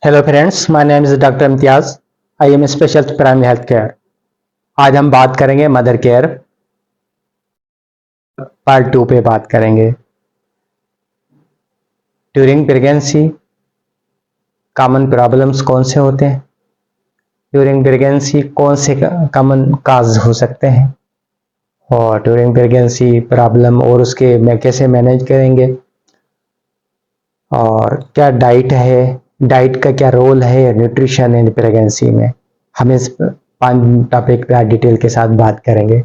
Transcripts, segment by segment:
Hello friends, my name is doctor Imtiaz. I am specialist primary health care. आज हम बात करेंगे मदर केयर पार्ट 2 पे बात करेंगे। ड्यूरिंग प्रेगनेंसी कॉमन प्रॉब्लम्स कौन से होते हैं, ड्यूरिंग प्रेगनेंसी कौन से कॉमन काज हो सकते हैं, और ड्यूरिंग प्रेगनेंसी प्रॉब्लम और उसके में कैसे मैनेज करेंगे, और क्या डाइट है, डाइट का क्या रोल है न्यूट्रिशन इन प्रेगनेंसी में। हम इस 5 टॉपिक पे डिटेल के साथ बात करेंगे।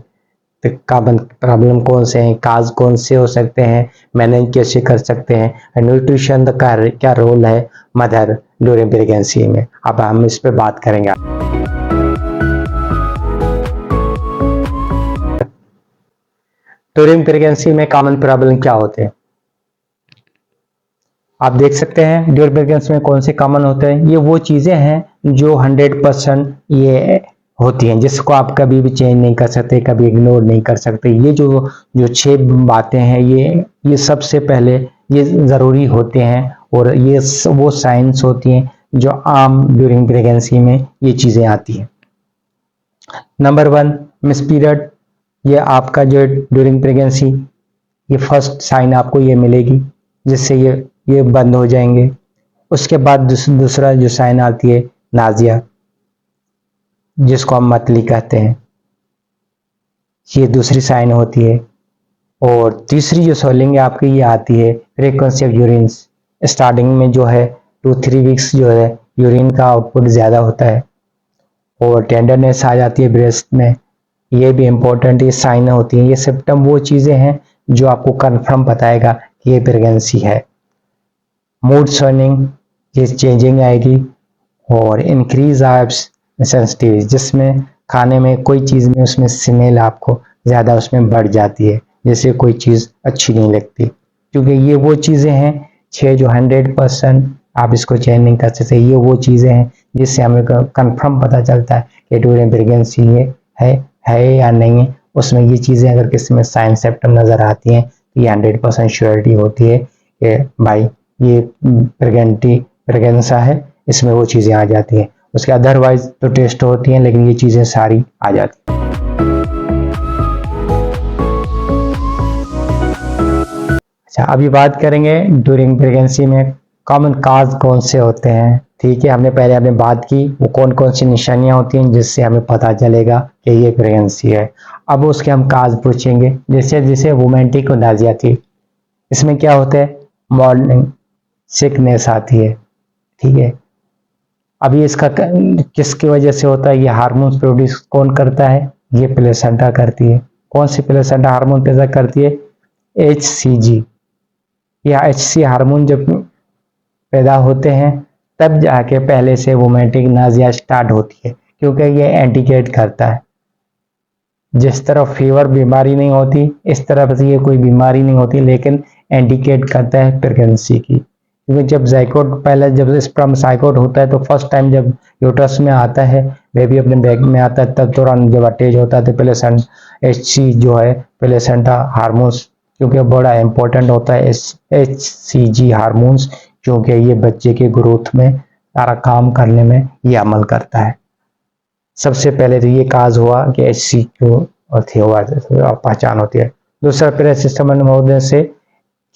तो कॉमन प्रॉब्लम कौन से हैं, काज कौन से हो सकते हैं, मैनेज कैसे कर सकते हैं, न्यूट्रिशन का क्या रोल है मदर ड्यूरिंग प्रेगनेंसी में। अब हम इस पे बात करेंगे। ड्यूरिंग प्रेगनेंसी में कॉमन प्रॉब्लम क्या होते हैं, आप देख सकते हैं ड्यूरिंग प्रेगनेंसी में कौन से कॉमन होते हैं। ये वो चीजें हैं जो 100% ये होती हैं, जिसको आप कभी भी चेंज नहीं कर सकते, कभी इग्नोर नहीं कर सकते। ये जो 6 बातें हैं, ये सबसे पहले ये ज़रूरी होते हैं, और ये वो साइंस होती हैं जो आम ड्यूरिंग प्रेगनेंसी में ये चीज़ें आती हैं। Number 1, miss period. ये आपका जो ड्यूरिंग प्रेगनेंसी ये फर्स्ट साइन आपको ये मिलेगी, जिससे ये बंद हो जाएंगे। उसके बाद दूसरा जो साइन आती है नाजिया, जिसको हम मतली कहते हैं, ये दूसरी साइन होती है। और तीसरी जो स्वेलिंग आपकी ये आती है फ्रीक्वेंसी ऑफ यूरिन्स। स्टार्टिंग में जो है 2-3 वीक्स जो है यूरिन का आउटपुट ज़्यादा होता है, और टेंडरनेस आ जाती है ब्रेस्ट में। ये भी इम्पोर्टेंट ये साइन होती हैं। ये सिम्टम वो चीज़ें हैं जो आपको कंफर्म बताएगा कि ये प्रेगनेंसी है। मूड स्विंगिंग, ये चेंजिंग आएगी, और इंक्रीज आइब्स सेंसिटिव, जिसमें खाने में कोई चीज़ में उसमें स्मेल आपको ज़्यादा उसमें बढ़ जाती है, जैसे कोई चीज़ अच्छी नहीं लगती। क्योंकि ये वो चीज़ें हैं 6 जो 100% आप इसको चेंज नहीं कर सकते। ये वो चीज़ें हैं जिससे हमें कंफर्म पता चलता है कि ड्यूरिंग प्रेगनेंसी ये है या नहीं है। उसमें ये चीज़ें अगर किसी में साइन सिम्टम नज़र आती हैं तो ये 100% श्योरिटी होती है कि भाई ये प्रेगनेंसा है, इसमें वो चीज़ें आ जाती हैं। उसके अदरवाइज तो टेस्ट होती हैं, लेकिन ये चीज़ें सारी आ जाती हैं। अच्छा, अभी बात करेंगे ड्यूरिंग प्रेगनेंसी में कॉमन काज कौन से होते हैं। ठीक है, हमने बात की वो कौन कौन सी निशानियां होती हैं जिससे हमें पता चलेगा कि ये प्रेगनेंसी है। अब उसके हम काज पूछेंगे, जैसे वुमेंटिक और नाजिया थी। इसमें क्या होता है, मॉर्निंग सिकनेस आती है। ठीक है, अभी इसका किसकी वजह से होता है, ये हार्मोन प्रोड्यूस कौन करता है, ये प्लेसेंटा करती है। कौन सी प्लेसेंटा हार्मोन पैदा करती है, HCG या HC हार्मोन जब पैदा होते हैं तब जाके पहले से वोमेटिक नाजिया स्टार्ट होती है, क्योंकि ये इंडिकेट करता है। जिस तरह फीवर बीमारी नहीं होती, इस तरह से ये कोई बीमारी नहीं होती, लेकिन इंडिकेट करता है प्रेगनेंसी की। क्योंकि जब जाइकोट पहले जब स्पर्म जाइकोट होता है तो फर्स्ट टाइम जब यूट्रस में आता है, बेबी अपने बैग में आता है, तब तुरंत जब अटैच होता है तो प्लेसेंटा HC जो है प्लेसेंटा हार्मोन्स, क्योंकि बड़ा इंपॉर्टेंट होता है HCG हार्मोन्स, क्योंकि ये बच्चे के ग्रोथ में सारा काम करने में ये अमल करता है। सबसे पहले तो ये काज हुआ कि HC को पहचान होती है। दूसरा पहले सिस्टम होने से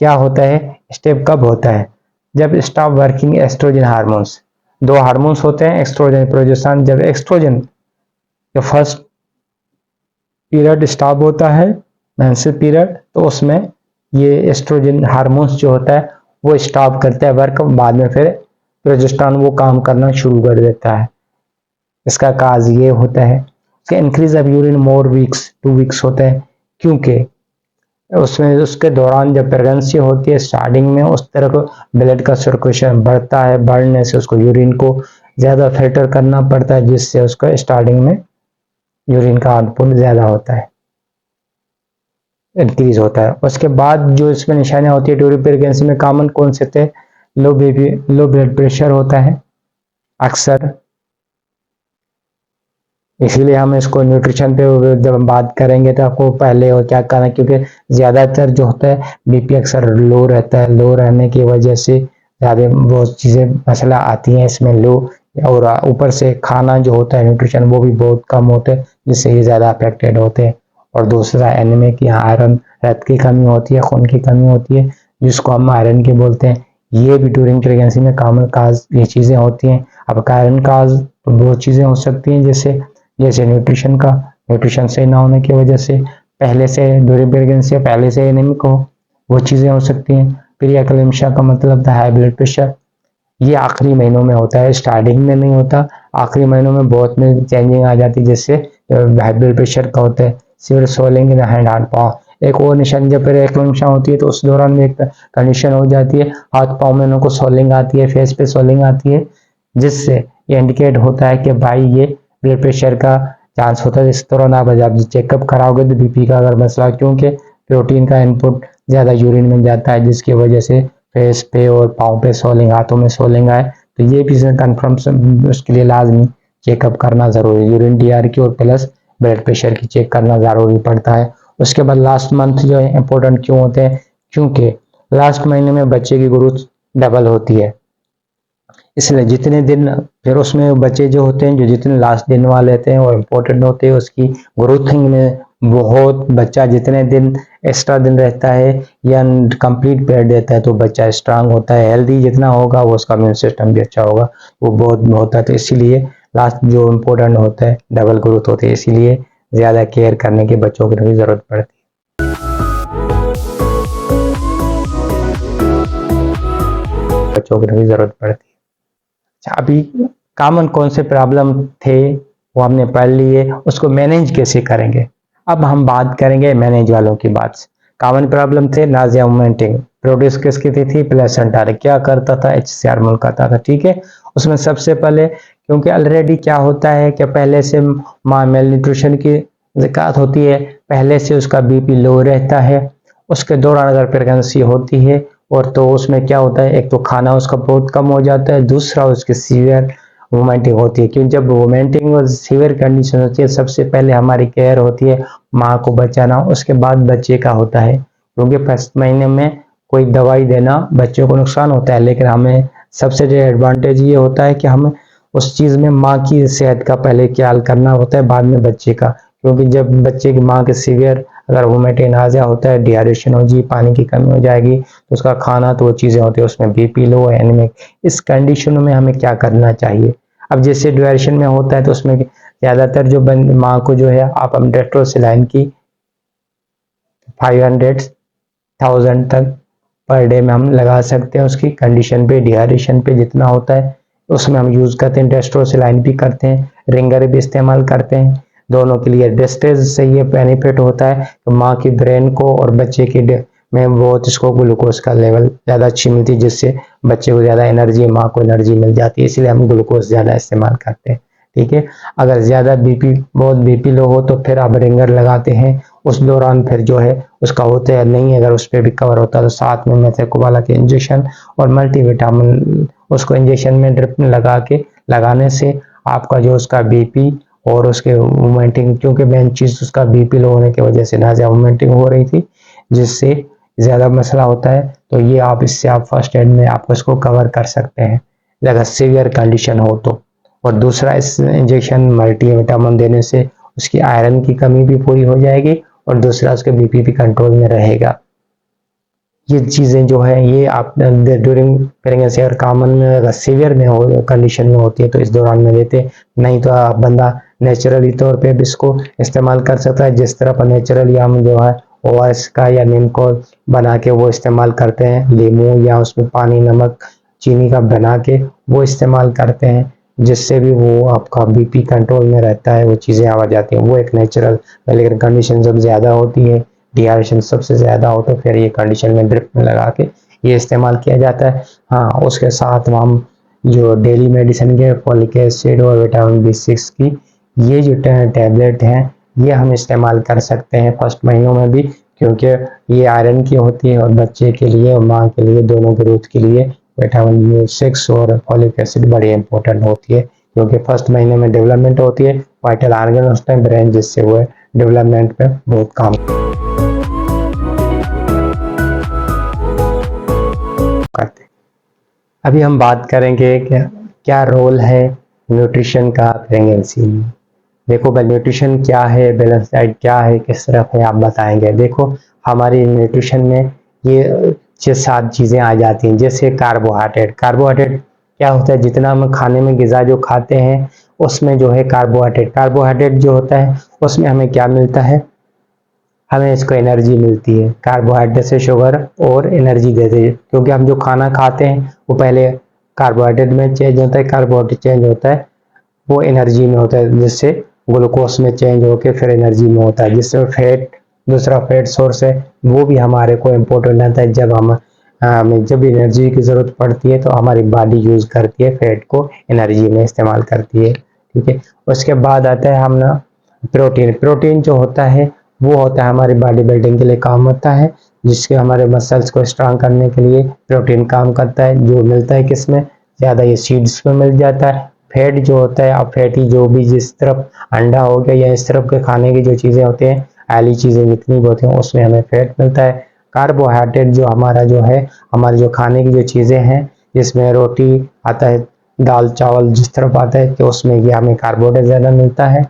क्या होता है, स्टेप कब होता है, जब stop working estrogen hormones. 2 hormones होते हैं, एक्स्ट्रोजन प्रोजेस्टेरोन। जब एक्स्ट्रोजन का फर्स्ट पीरियड स्टॉप होता है मेंस्ट्रुअल पीरियड, तो उसमें ये एस्ट्रोजन हार्मोन्स जो होता है वो स्टॉप करता है वर्क। बाद में फिर प्रोजेस्टेरोन वो काम करना शुरू कर देता है। इसका काज ये होता है कि increase of urine more weeks 2 weeks होता है, क्योंकि उसमें उसके दौरान जब प्रेगनेंसी होती है स्टार्टिंग में उस तरह को ब्लड का सर्कुलेशन बढ़ता है, बढ़ने से उसको यूरिन को ज़्यादा फिल्टर करना पड़ता है, जिससे उसका स्टार्टिंग में यूरिन का आउटपुट ज़्यादा होता है, इंक्रीज होता है। उसके बाद जो इसमें निशानियाँ होती है ड्यूरिंग प्रेगनेंसी में कॉमन कौन से थे, लो ब्लड प्रेशर होता है अक्सर। इसीलिए हम इसको न्यूट्रिशन पे जब हम बात करेंगे तो आपको पहले और क्या करना है, क्योंकि ज़्यादातर जो होता है BP अक्सर लो रहता है। लो रहने की वजह से ज़्यादा बहुत चीज़ें मसला आती हैं इसमें लो, और ऊपर से खाना जो होता है न्यूट्रिशन वो भी बहुत कम होते हैं, जिससे ये ज़्यादा अफेक्टेड होते हैं। और दूसरा एनीमिया की आयरन, रक्त की कमी होती है, खून की कमी होती है, जिसको हम आयरन की बोलते हैं। ये भी ड्यूरिंग प्रेगनेंसी में कॉमन काज ये चीज़ें होती हैं। अब आयरन काज तो बहुत चीज़ें हो सकती हैं, जैसे न्यूट्रिशन सही ना होने की वजह से, पहले से ड्यूरिंग प्रेगनेंसी पहले से एनीमिक हो, वो चीज़ें हो सकती हैं। प्री एक्लेम्पशिया का मतलब था हाई ब्लड प्रेशर, ये आखिरी महीनों में होता है, स्टार्टिंग में नहीं होता। आखिरी महीनों में बहुत में चेंजिंग आ जाती है, जिससे हाई ब्लड प्रेशर का होता है। Severe swelling in hand and पाँव एक और निशान, जब फिर एक्लेम्पशिया होती है तो उस दौरान में एक कंडीशन हो जाती है, हाथ पाँव में उनको स्वेलिंग आती है, फेस पे स्वेलिंग आती है, जिससे ये इंडिकेट होता है कि भाई ये ब्लड प्रेशर का चांस होता है। इस दौरान आप जब चेकअप कराओगे तो बीपी का अगर मसला, क्योंकि प्रोटीन का इनपुट ज़्यादा यूरिन में जाता है, जिसकी वजह से फेस पे और पाँव पे सोलिंग, हाथों में सोलिंग आए, तो ये भी कंफर्म उसके लिए लाजमी चेकअप करना ज़रूरी है। यूरिन डीआर की और प्लस ब्लड प्रेशर की चेक करना ज़रूरी पड़ता है। उसके बाद लास्ट मंथ जो है इम्पोर्टेंट क्यों होते हैं, क्योंकि लास्ट महीने में बच्चे की ग्रोथ डबल होती है, इसलिए जितने दिन फिर उसमें बच्चे जो होते हैं, जो जितने लास्ट दिन वाले रहते हैं वो इम्पोर्टेंट होते हैं उसकी ग्रोथिंग में। बहुत बच्चा जितने दिन एक्स्ट्रा दिन रहता है या कंप्लीट पीरियड देता है तो बच्चा स्ट्रांग होता है, हेल्दी जितना होगा वो उसका इम्यून सिस्टम भी अच्छा होगा, वो बहुत होता है। तो इसीलिए लास्ट जो इम्पोर्टेंट होता है डबल ग्रोथ होती है, इसीलिए ज़्यादा केयर करने की बच्चों की भी ज़रूरत पड़ती है, बच्चों की भी ज़रूरत पड़ती है। अभी कॉमन कौन से प्रॉब्लम थे वो हमने पढ़ लिए, उसको मैनेज कैसे करेंगे। अब हम बात करेंगे मैनेज वालों की बात से। कॉमन प्रॉब्लम थे नाजिया वोमिटिंग, प्रोड्यूस किसकी थी प्लेसेंटा, क्या करता था HCG हार्मोन करता था, ठीक है। उसमें सबसे पहले क्योंकि ऑलरेडी क्या होता है कि पहले से माँ मेल न्यूट्रिशन की दिक्कत होती है, पहले से उसका बीपी लो रहता है, उसके दौरान अगर प्रेगनेंसी होती है और तो उसमें क्या होता है, एक तो खाना उसका बहुत कम हो जाता है, दूसरा उसकी सीवियर वोमिटिंग होती है। क्योंकि जब वोमिटिंग और सीवियर कंडीशन होती है सबसे पहले हमारी केयर होती है माँ को बचाना, उसके बाद बच्चे का होता है। क्योंकि फर्स्ट महीने में कोई दवाई देना बच्चों को नुकसान होता है, लेकिन हमें सबसे जो एडवांटेज ये होता है कि हमें उस चीज़ में माँ की सेहत का पहले ख्याल करना होता है, बाद में बच्चे का। क्योंकि जब बच्चे की माँ के सीवियर अगर वोमिटिंग नाज़िया होता है, डिहाइड्रेशन हो जी, पानी की कमी हो जाएगी, तो उसका खाना तो वो चीज़ें होती है, उसमें बीपी लो है, एनीमिक। इस कंडीशन में हमें क्या करना चाहिए। अब जैसे ड्यूरेशन में होता है तो उसमें ज़्यादातर जो माँ को जो है आप हम डेट्रोसिलाइन की 500,000 तक पर डे में हम लगा सकते हैं, उसकी कंडीशन पे डिहाइड्रेशन पे जितना होता है उसमें हम यूज़ करते हैं। डेस्ट्रोसिलाइन भी करते हैं, रिंगर भी इस्तेमाल करते हैं, दोनों के लिए डिस्टेज से ये बेनिफिट होता है तो माँ की ब्रेन को और बच्चे की में बहुत इसको ग्लूकोज का लेवल ज़्यादा अच्छी मिलती है, जिससे बच्चे को ज़्यादा एनर्जी, माँ को एनर्जी मिल जाती है, इसलिए हम ग्लूकोज ज़्यादा इस्तेमाल करते हैं, ठीक है। अगर ज़्यादा बीपी बहुत बीपी लो हो तो फिर आप रिंगर लगाते हैं, उस दौरान फिर जो है उसका होता है नहीं, अगर उस पर भी कवर होता है तो साथ में मेथेकोबाला के इंजेक्शन और मल्टीविटामिन उसको इंजेक्शन में ड्रिप में लगाने से आपका जो उसका बीपी और उसके वोमिटिंग, क्योंकि मेन चीज़ उसका बीपी लो होने की वजह से नाज़िया वोमिटिंग हो रही थी, जिससे ज़्यादा मसला होता है, तो ये आप इससे आप फर्स्ट एड में आप उसको कवर कर सकते हैं अगर सीवियर कंडीशन हो तो। और दूसरा इस इंजेक्शन मल्टीविटामिन देने से उसकी आयरन की कमी भी पूरी हो जाएगी और दूसरा उसके बीपी भी कंट्रोल में रहेगा। ये चीज़ें जो है ये आप ड्यूरिंग प्रेगनेंसी अगर कॉमन में अगर सीवियर में हो कंडीशन में होती है तो इस दौरान में देते, नहीं तो आप बंदा नेचुरली तौर पे भी इसको इस्तेमाल कर सकता है। जिस तरह पर नेचुरली हम जो है ORS का या नीम को बना के वो इस्तेमाल करते हैं, लीमू या उसमें पानी नमक चीनी का बना के वो इस्तेमाल करते हैं, जिससे भी वो आपका बीपी कंट्रोल में रहता है, वो चीज़ें आ जाती हैं, वो एक नेचुरल। लेकिन कंडीशन जब ज़्यादा होती है, डिहाइड्रेशन सबसे ज़्यादा हो, तो फिर ये कंडीशन में ड्रिप में लगा के ये इस्तेमाल किया जाता है। हाँ, उसके साथ हम जो डेली मेडिसिन के फॉलिक एसिड और विटामिन B6 की ये जो टैबलेट हैं ये हम इस्तेमाल कर सकते हैं फर्स्ट महीनों में भी, क्योंकि ये आयरन की होती है और बच्चे के लिए और माँ के लिए दोनों ग्रोथ के लिए विटामिन B6 और फॉलिक एसिड बड़ी इंपॉर्टेंट होती है, क्योंकि फर्स्ट महीने में डेवलपमेंट होती है, वाइटल आर्गन होता है ब्रेन, जिससे वो डेवलपमेंट में बहुत काम करते हैं। अभी हम बात करेंगे कि क्या रोल है न्यूट्रिशन का प्रेगनेंसी में। देखो भाई, न्यूट्रिशन क्या है, बैलेंस डाइट क्या है, किस तरफ है, आप बताएंगे। देखो, हमारी न्यूट्रिशन में ये 6-7 चीज़ें आ जाती हैं। जैसे कार्बोहाइड्रेट। कार्बोहाइड्रेट क्या होता है, जितना हम खाने में ग़िज़ा जो खाते हैं उसमें जो है कार्बोहाइड्रेट, कार्बोहाइड्रेट जो होता है उसमें हमें क्या मिलता है, हमें इसको एनर्जी मिलती है। कार्बोहाइड्रेट से शुगर और एनर्जी देते हैं, क्योंकि हम जो खाना खाते हैं वो पहले कार्बोहाइड्रेट में चेंज होता है, कार्बोहाइड्रेट चेंज होता है वो एनर्जी में होता है, जिससे ग्लूकोज में चेंज होकर फिर एनर्जी में होता है, जिससे फैट, दूसरा फैट सोर्स है वो भी हमारे को इम्पोर्टेंट रहता है। जब हमें जब एनर्जी की ज़रूरत पड़ती है तो हमारी बॉडी यूज़ करती है फैट को, एनर्जी में इस्तेमाल करती है। ठीक है, उसके बाद आता है हम ना प्रोटीन। प्रोटीन जो होता है वो होता है हमारी बॉडी बिल्डिंग के लिए काम होता है, जिसके हमारे मसल्स को स्ट्रांग करने के लिए प्रोटीन काम करता है। जो मिलता है किसमें ज़्यादा, ये सीड्स में मिल जाता है। फैट जो होता है, अब फैटी जो भी जिस तरफ अंडा हो गया या इस तरफ के खाने की जो चीज़ें होती हैं, ऑयली चीज़ें जितनी भी होती हैं उसमें हमें फैट मिलता है। कार्बोहाइड्रेट जो हमारा जो है, हमारी जो खाने की जो चीज़ें हैं, जिसमें रोटी आता है, दाल चावल जिस तरफ आता है तो उसमें ये हमें कार्बोहाइड्रेट ज़्यादा मिलता है।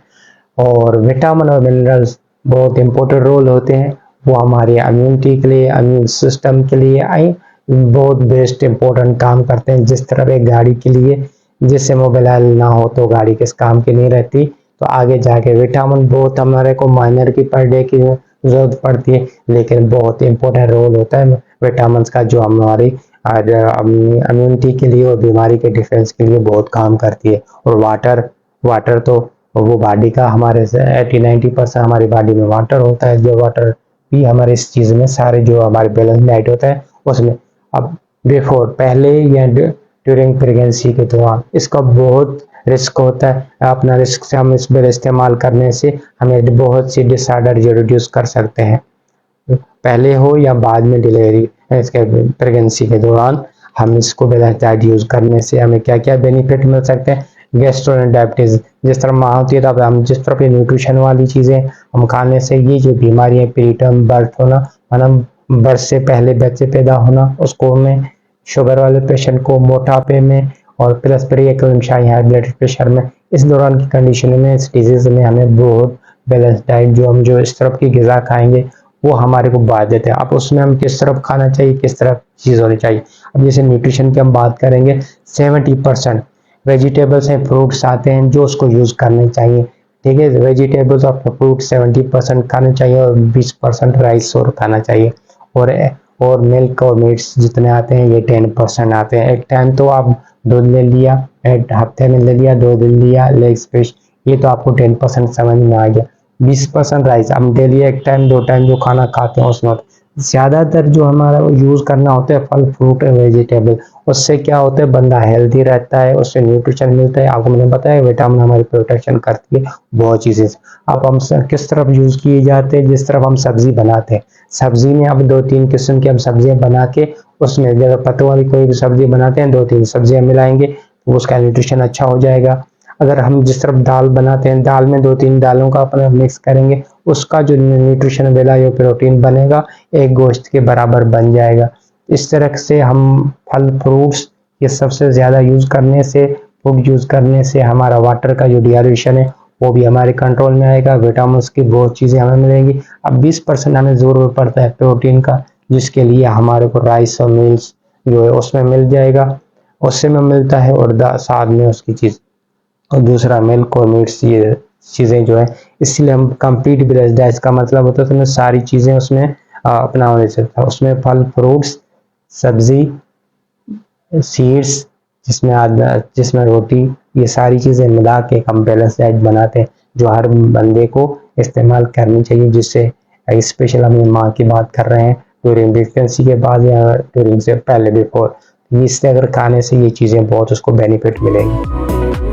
और विटामिन और मिनरल्स बहुत इंपॉर्टेंट रोल होते हैं, वो हमारे इम्यूनिटी के लिए, इम्यून सिस्टम के लिए आई बहुत बेस्ट इंपॉर्टेंट काम करते हैं। जिस तरह एक गाड़ी के लिए, जिससे मोबाइल ना हो तो गाड़ी किस काम की नहीं रहती, तो आगे जाके विटामिन बहुत हमारे को माइनर की पर डे की जरूरत पड़ती है, लेकिन बहुत इंपॉर्टेंट रोल होता है विटामिन का, जो हमारी इम्यूनिटी के लिए और बीमारी के डिफेंस के लिए बहुत काम करती है। और वाटर, वाटर तो वो बॉडी का हमारे 80-90% हमारी बॉडी में वाटर होता है, जो वाटर भी हमारे इस चीज़ में सारे जो हमारे बैलेंस डाइट होता है उसमें। अब बिफोर, पहले या ड्यूरिंग प्रेगनेंसी के दौरान इसका बहुत रिस्क होता है। अपना रिस्क से हम इस पर इस्तेमाल करने से हमें बहुत सी डिसऑर्डर जो रिड्यूस कर सकते हैं, पहले हो या बाद में डिलीवरी, इसके प्रेगनेंसी के दौरान हम इसको बैलेंस डाइट यूज़ करने से हमें क्या क्या बेनिफिट मिल सकते हैं। गैस्ट्रोएंटेराइटिस जिस तरह माँ होती है, तब हम जिस तरह की न्यूट्रिशन वाली चीज़ें हम खाने से ये जो बीमारियाँ, प्रीटर्म बर्थ होना, मतलब बर्थ से पहले बच्चे पैदा होना, उसको में शुगर वाले पेशेंट को मोटापे में, और plus preeclampsia high blood pressure में, इस दौरान की कंडीशन में, इस डिजीज में हमें बहुत बैलेंस डाइट जो हम जो इस तरफ की ग़िज़ा खाएंगे वो हमारे को बाधित है। अब उसमें हम किस तरफ खाना चाहिए, किस तरफ चीज़ होनी चाहिए। अब जैसे न्यूट्रिशन की हम बात करेंगे, 70% वेजिटेबल्स हैं, फ्रूट्स आते हैं जो उसको यूज़ करने चाहिए। ठीक है, वेजिटेबल्स और फ्रूट 70% खाने चाहिए और 20% राइस और खाना चाहिए। और मिल्क और मीट्स जितने आते हैं ये 10% आते हैं। एक टाइम तो आप दूध ले लिया, एक हफ्ते में ले लिया, 2 दिन लिया लेग फिश, ये तो आपको 10% समझ में आ गया। 20% राइस हम डेली एक टाइम 2 टाइम जो खाना खाते हैं उसमें ज़्यादातर जो हमारा यूज़ करना होता है फल फ्रूट और वेजिटेबल। उससे क्या होता है, बंदा हेल्दी रहता है, उससे न्यूट्रिशन मिलता है। आपको मैंने बताया विटामिन हमारी प्रोटेक्शन करती है बहुत चीज़ें। अब हम किस तरफ यूज़ किए जाते हैं, जिस तरफ हम सब्जी बनाते हैं, सब्जी में अब 2-3 किस्म की हम सब्जियां बना के उसमें अगर पत्तों वाली कोई भी सब्जी बनाते हैं 2-3 सब्जियां मिलाएंगे तो उसका न्यूट्रिशन अच्छा हो जाएगा। अगर हम जिस तरफ दाल बनाते हैं, दाल में 2-3 दालों का अपना मिक्स करेंगे, उसका जो न्यूट्रिशन मिला, जो प्रोटीन बनेगा, एक गोश्त के बराबर बन जाएगा। इस तरह से हम फल फ्रूट्स ये सबसे ज़्यादा यूज़ करने से, फूड यूज़ करने से हमारा वाटर का जो डिहाइड्रेशन है वो भी हमारे कंट्रोल में आएगा। विटामिन की बहुत चीज़ें हमें मिलेंगी। अब 20% हमें ज़रूरत पड़ता है प्रोटीन का, जिसके लिए हमारे को राइस और मील्स जो है उसमें मिल जाएगा, उससे में मिलता है, और साथ में उसकी चीज़, और दूसरा मिल्क और मीट्स, ये चीज़ें जो है, इसलिए हम कंप्लीट बैलेंस डाइट का मतलब होता है तो सारी चीज़ें उसमें अपना होने से था। उसमें फल फ्रूट्स, सब्जी, सीड्स, जिसमें रोटी, ये सारी चीज़ें मिला के हम बैलेंस डाइट बनाते हैं, जो हर बंदे को इस्तेमाल करनी चाहिए। जिससे स्पेशल हम माँ की बात कर रहे हैं, ड्यूरिंग प्रेगनेंसी के बाद या ड्यूरिंग से पहले, बिफोर, इससे अगर खाने से ये चीज़ें बहुत उसको बेनिफिट मिलेंगी।